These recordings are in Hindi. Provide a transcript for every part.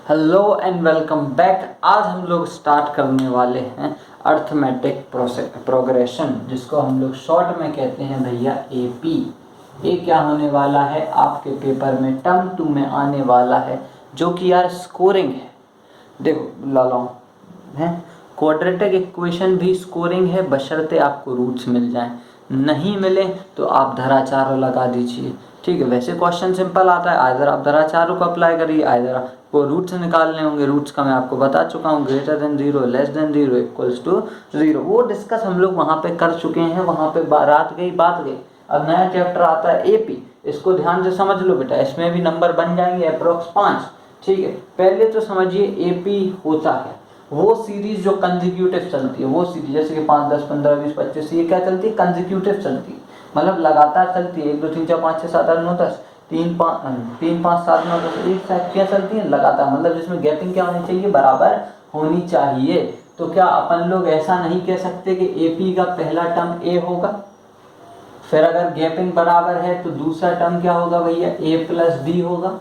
Hello and welcome back. आज हम लोग स्टार्ट करने वाले हैं अर्थमेटिक प्रोग्रेशन, जिसको हम लोग शॉर्ट में कहते हैं भैया एपी। ये क्या होने वाला है आपके पेपर में टर्म 2 में आने वाला है, जो कि यार स्कोरिंग है। देखो लालाओं है, क्वाड्रेटिक इक्वेशन भी स्कोरिंग है बशर्ते आपको रूट्स मिल जाएं। नहीं मिले तो आप धराचारों लगा दीजिए। ठीक है, वैसे क्वेश्चन सिंपल आता है, आइदर आप धराचारों को अप्लाई करिए, आइदर आपको रूट्स निकालने होंगे। रूट्स का मैं आपको बता चुका हूँ, greater than 0, less than 0, equals to 0। वो डिस्कस हम लोग वहाँ पे कर चुके हैं, वहाँ पे बात गई। अब नया चैप्टर आता है एपी। इसको ध्यान से समझ लो बेटा, इसमें भी नंबर बन जाएंगे अप्रोक्स 5। ठीक है, पहले तो समझिए एपी होता है वो सीरीज जो कंसेक्यूटिव चलती है। वो सीरीज जैसे कि 5, 10, 15, 20, 25, ये क्या चलती है? कंसेक्यूटिव चलती है, मतलब लगातार चलती है। 1, 2, 3, 4, 5, 6, 7, 8, 9, 10, 3, 5, 7, 9, 10, एक साथ क्या चलती है? लगातार, मतलब जिसमें गैपिंग क्या होनी चाहिए? बराबर होनी चाहिए। तो क्या अपन लोग ऐसा नहीं कह सकते कि एपी का पहला टर्म ए होगा, फिर अगर गैपिंग बराबर है तो दूसरा टर्म क्या होगा भैया? ए प्लस डी होगा।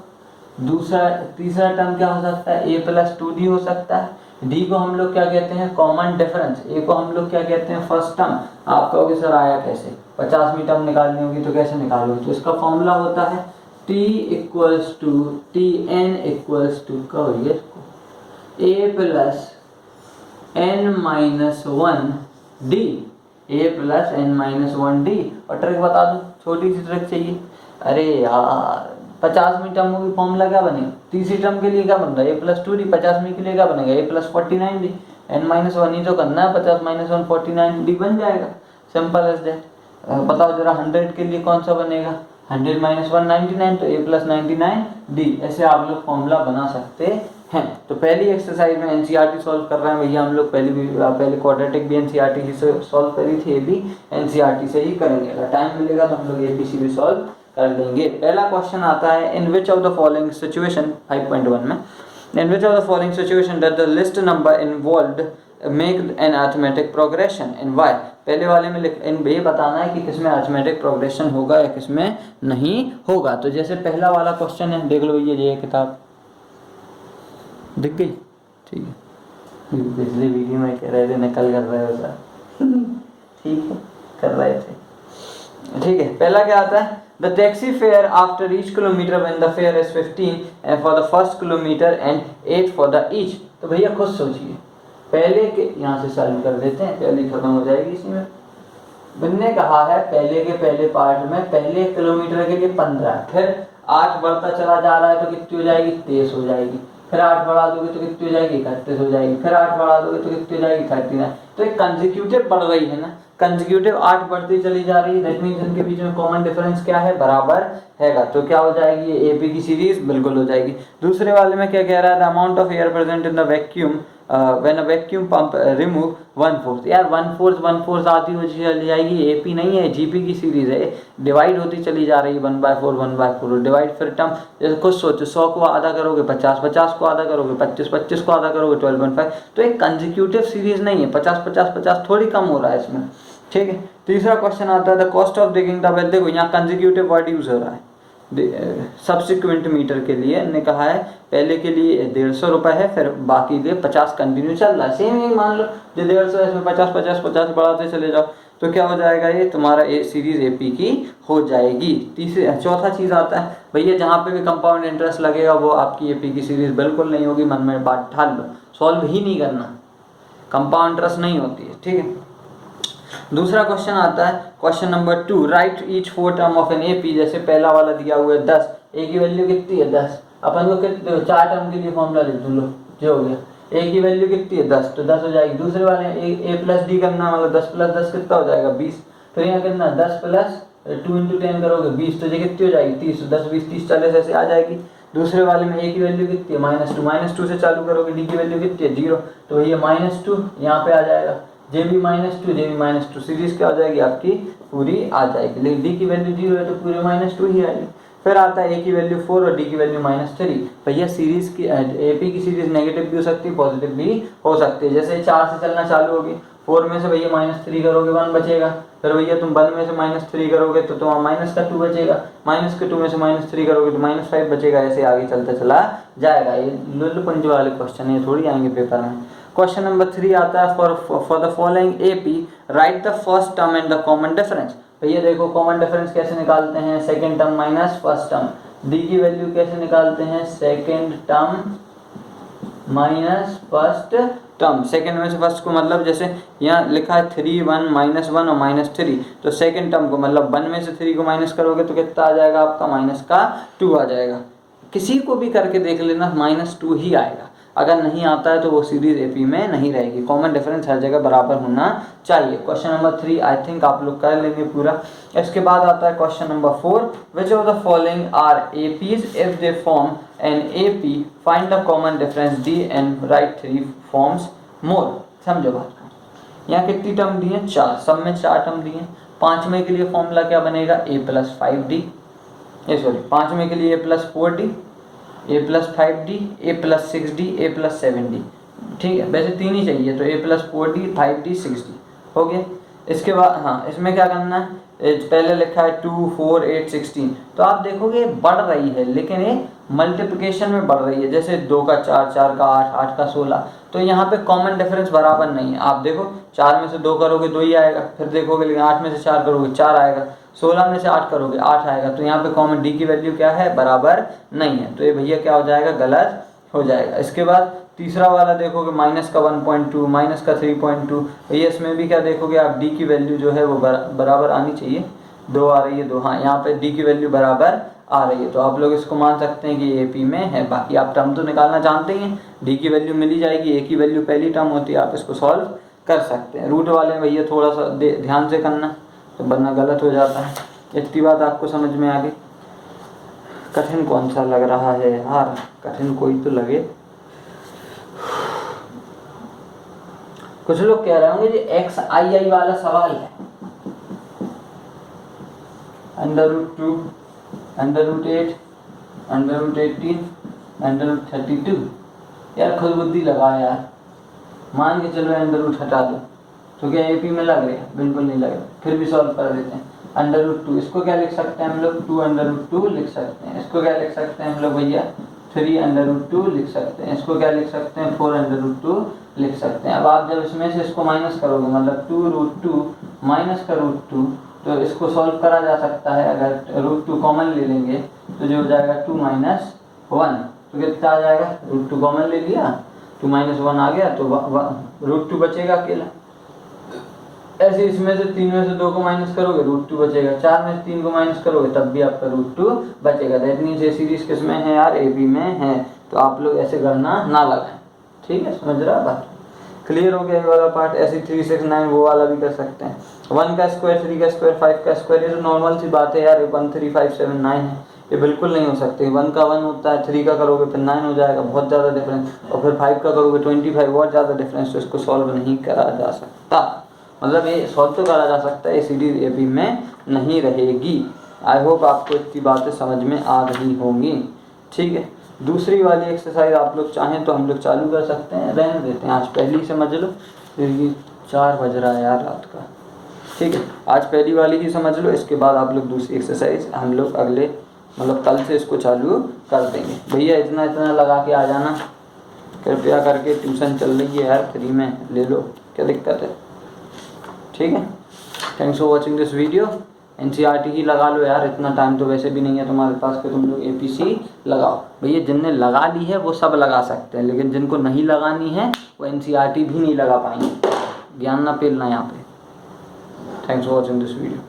तीसरा टर्म क्या हो सकता है? ए प्लस 2डी हो सकता है। डी को हम लोग क्या कहते हैं? Common difference. ए को हम लोग क्या कहते हैं? First term. आप कहोगे सर आया कैसे? 50वीं टर्म निकालनी होगी तो कैसे निकालोगे? तो इसका फॉर्मूला होता है T equals to T N equals to कहोगे A plus N minus 1 D. A plus N minus 1 D. और ट्रिक बता दूं, छोटी सी ट्रिक चाहिए। अरे यार 50वीं टर्म की फॉर्मूला क्या बनेगा? तीसरी टर्म के लिए क्या बन रहा है? ए प्लस 2डी। 50वीं के लिए क्या बनेगा? ए प्लस 49 डी। एन माइनस 1 ही तो करना है, 50 माइनस 1 49 डी बन जाएगा। Simple as that. बताओ जरा 100 के लिए कौन सा बनेगा? 100 माइनस 1 99, तो ए प्लस 99 डी। ऐसे आप लोग फॉर्मूला बना सकते हैं। तो पहली एक्सरसाइज में एनसीईआरटी सॉल्व कर रहे हैं भैया हम लोग। पहले क्वाड्रेटिक भी एनसीईआरटी ही से सॉल्व करी थी, ये भी एनसीईआरटी से ही करेंगे। अगर टाइम मिलेगा तो हम लोग एबीसी भी सॉल्व कर देंगे। पहला क्वेश्चन आता है, in which of the following situation 5.1 में, in which of the following situation does the list number involved make an arithmetic progression in y. पहले वाले में ये बताना है कि किसमें अरिथमेटिक प्रोग्रेशन होगा या किसमें नहीं होगा। तो जैसे पहला वाला क्वेश्चन है, देख लो भैया, ये किताब दिख गई? ठीक है, पिछली वीडियो में कह रहे थे नकल कर रहे हो सर। ठीक है, कर रहे थे। ठीक है, पहला क्या आता है? The taxi fare after each kilometre when the fair is 15 for the first kilometre and 8 for the each. तो भैया खुद सोचिए, पहले के यहाँ से चालू कर देते हैं, पहले खत्म हो जाएगी इसी में। मैंने कहा है पहले के पहले पार्ट में पहले किलोमीटर के लिए 15, फिर 8 बढ़ता चला जा रहा है तो कितनी हो जाएगी? 23 हो जाएगी। फिर 8 बढ़ा दोगे तो कितनी हो जाएगी? 31 हो जाएगी। फिर 8 बढ़ा दोगे तो कितनी हो जाएगी? 39। तो एक कंसेक्यूटिव बढ़ रही है ना, कंसेक्यूटिव 8 बढ़ती चली जा रही है। दैट मींस इनके बीच में कॉमन डिफरेंस क्या है? बराबर हैगा। तो क्या हो जाएगी? ये एपी की सीरीज बिल्कुल हो जाएगी। दूसरे वाले में क्या कह रहा है? The amount of air present in the vacuum when a vacuum pump remove 1/4। यार 1/4 आती हुई चली जाएगी। एपी नहीं है, जीपी की सीरीज है, डिवाइड होती चली जा रही है। 1/4 डिवाइड। फिर टर्म जैसे कुछ सोचो, 100 को आधा करोगे 50, 50 को आधा करोगे 25, 25 को आधा करोगे 12.5। तो एक कंसेक्यूटिव सीरीज नहीं है। 50 50 50 थोड़ी कम हो रहा है इसमें। ठीक है, तीसरा क्वेश्चन आता है the cost of digging the well. देखो यहाँ कंसेक्यूटिव वर्ड यूज हो रहा है। सब्सिक्वेंट मीटर के लिए ने कहा है पहले के लिए 150 रुपये है, फिर बाकी लिए 50 कंटिन्यू चल रहा है। सेम ही मान लो जो 150 इसमें 50 50 50 बढ़ाते चले जाओ तो क्या हो जाएगा? ये तुम्हारा ए सीरीज एपी की हो जाएगी। चौथा चीज़ आता है भैया, जहाँ पे भी कंपाउंड इंटरेस्ट लगेगा वो आपकी एपी की सीरीज बिल्कुल नहीं होगी। मन में बात ठाल लो, सॉल्व ही नहीं करना, कंपाउंड इंटरेस्ट नहीं होती है। ठीक है, दूसरा क्वेश्चन आता है question number 2, right each 4 term of an AP. जैसे पहला वाला दिया हुआ है 10, ए की वैल्यू कितनी है? 10। अपन को कितने 4 टर्म के लिए फॉर्मूला लिख दो, लो जो हो गया। ए की वैल्यू कितनी है? 10, तो 10 हो जाएगी। दूसरे वाले ए प्लस डी करना, मतलब 10 प्लस 10 कितना हो जाएगा? 20। फिर यहाँ कितना? 10 प्लस 2 इंटू 10 करोगे 20, तो ये कितनी हो जाएगी? 30। 10 20 30 40 ऐसे आ जाएगी। दूसरे वाले में ए की वैल्यू कितनी है? -2 से चालू करोगे। डी की वैल्यू कितनी है? 0, तो ये -2 यहाँ पे आ जाएगा। जे भी -2 सीरीज क्या हो जाएगी? आपकी पूरी आ जाएगी। लेकिन डी की वैल्यू 0 है तो पूरे -2 ही आएगी। फिर आता है ए की वैल्यू 4 और डी की वैल्यू -3। भैया सीरीज की एपी की सीरीज नेगेटिव भी हो सकती है, पॉजिटिव भी हो सकती है। जैसे 4 से चलना चालू होगी, 4 में से भैया -3 करोगे 1 बचेगा, फिर भैया तुम 1 में से -3 करोगे तो तुम्हारा माइनस का 2 बचेगा, माइनस के 2 में से -3 करोगे तो -5 बचेगा, ऐसे आगे चलता चला जाएगा। ये लुल्लुपंज वाले क्वेश्चन ये थोड़ी आएंगे पेपर में। क्वेश्चन नंबर 3 आता है for the following AP right the first term and the common difference. भैया देखो कॉमन डिफरेंस कैसे निकालते हैं, second term minus first term. D की वैल्यू कैसे निकालते हैं, second term minus first term. Second में से फर्स्ट को मतलब जैसे यहाँ लिखा है 3 1 -1 और -3, तो सेकेंड टर्म को मतलब 1 में से 3 को माइनस करोगे तो कितना आ जाएगा आपका, -2 आ जाएगा। किसी को भी करके देख लेना -2 ही आएगा, अगर नहीं आता है तो वो सीरीज AP में नहीं रहेगी। कॉमन डिफरेंस हर जगह बराबर होना चाहिए। क्वेश्चन नंबर 3 आई थिंक आप लोग कर लेंगे पूरा। इसके बाद आता है question number 4, which of the following are APs if they form an AP, find the common difference D and write 3 forms more. समझो बात को, यहाँ कितनी टर्म दी है, 4, सब में 4 टर्म दी है। 5वें के लिए फॉर्मूला क्या बनेगा, A + 5D, सॉरी 5वें के लिए A + 4D, A + 5D, A + 6D, A + 7D। ठीक है, वैसे 3 ही चाहिए तो A + 4D 5D 6D हो गया। इसके बाद हाँ, इसमें क्या करना है, पहले लिखा है 2 4 8 16, तो आप देखोगे बढ़ रही है लेकिन ये मल्टीप्लिकेशन में बढ़ रही है, जैसे 2 का 4, 4 का 8, 8 का 16, तो यहाँ पे कॉमन डिफरेंस बराबर नहीं है। आप देखो 4 में से 2 करोगे 2 ही आएगा, फिर देखोगे लेकिन 8 में से 4 करोगे 4 आएगा, 16 में से 8 करोगे 8 आएगा, तो यहाँ पे कॉमन D की वैल्यू क्या है, बराबर नहीं है, तो ये भैया क्या हो जाएगा, गलत हो जाएगा। इसके बाद तीसरा वाला देखोगे माइनस का 1.2, माइनस का 3.2, भैया इसमें भी क्या देखोगे आप, D की वैल्यू जो है वो बराबर आनी चाहिए, 2 आ रही है 2, हाँ यहाँ पे D की वैल्यू बराबर आ रही है, तो आप लोग इसको मान सकते हैं कि AP में है। बाकी आप टर्म तो निकालना जानते ही हैं, D की वैल्यू मिली जाएगी, A की वैल्यू पहली टर्म होती है, आप इसको सॉल्व कर सकते हैं। रूट वाले भैया थोड़ा सा ध्यान से करना, तो वरना गलत हो जाता है। इतनी बात आपको समझ में आ गई। कठिन कौन सा लग रहा है यार, कठिन कोई तो लगे। कुछ लोग कह रहे होंगे जी XII वाला सवाल है, √2, √8, √18, √32, यार खुद बुद्धि लगा यार, मान के चलो √ हटा दो, तो क्या AP में लग रहा है, बिल्कुल नहीं लग रहा, फिर भी सॉल्व कर देते हैं। √2 इसको क्या लिख सकते हैं हम लोग, 2 √2 लिख सकते हैं। इसको क्या लिख सकते हैं हम लोग भैया, 3 √2 लिख सकते हैं। इसको क्या लिख सकते हैं, 4 √2 लिख सकते हैं। अब आप जब इसमें से इसको माइनस करोगे, मतलब 2 √2 माइनस का √2, तो इसको सॉल्व करा जा सकता है। अगर √2 कॉमन ले लेंगे तो जो हो जाएगा 2 - 1, तो कितना आ जाएगा, √2 कॉमन ले लिया, 2 - 1 आ गया, तो √2 बचेगा अकेला। ऐसे इसमें से 3 में से 2 को माइनस करोगे √2 बचेगा, 4 में से 3 को माइनस करोगे तब भी आपका √2 बचेगा। दैट मीन्स ये सीरीज किस में है यार, AP में है, तो आप लोग ऐसे गणना ना लगाएं। ठीक है, समझ रहा बात, क्लियर हो गया ये वाला पार्ट। ऐसे 3 6 9 वो वाला भी कर सकते हैं, 1 का स्क्वायर 3 का स्क्वायर 5 का स्क्वायर, ये तो नॉर्मल सी बात है यार, 1 3 5 7 9 है, ये बिल्कुल नहीं हो सकते। 1 का 1 होता है, 3 का करोगे फिर 9 हो जाएगा, बहुत ज़्यादा डिफरेंस, और फिर 5 का करोगे 25, बहुत ज़्यादा डिफरेंस, तो इसको सॉल्व नहीं करा जा सकता। मतलब ये सॉल्व तो करा जा सकता है, ये सीरीज AP में नहीं रहेगी। आई होप आपको इतनी बातें समझ में आ रही होंगी। ठीक है, दूसरी वाली एक्सरसाइज आप लोग चाहें तो हम लोग चालू कर सकते हैं, रहने देते हैं, आज पहली समझ लो, फिर ये 4 बज रहा है यार रात का। ठीक है, आज पहली वाली ही समझ लो, इसके बाद आप लोग दूसरी एक्सरसाइज हम लोग अगले मतलब कल से इसको चालू कर देंगे। भैया इतना इतना लगा के आ जाना कृपया करके, ट्यूशन चल रही है यार, फ्री में ले लो, क्या दिक्कत है। ठीक है, thanks for watching this video. NCERT ही लगा लो यार, इतना टाइम तो वैसे भी नहीं है तुम्हारे पास कि तुम लोग APC लगाओ। भैया जिनने लगा ली है वो सब लगा सकते हैं, लेकिन जिनको नहीं लगानी है वो NCERT भी नहीं लगा पाएंगे। ज्ञान ना पेलना यहाँ पे। Thanks for watching this video.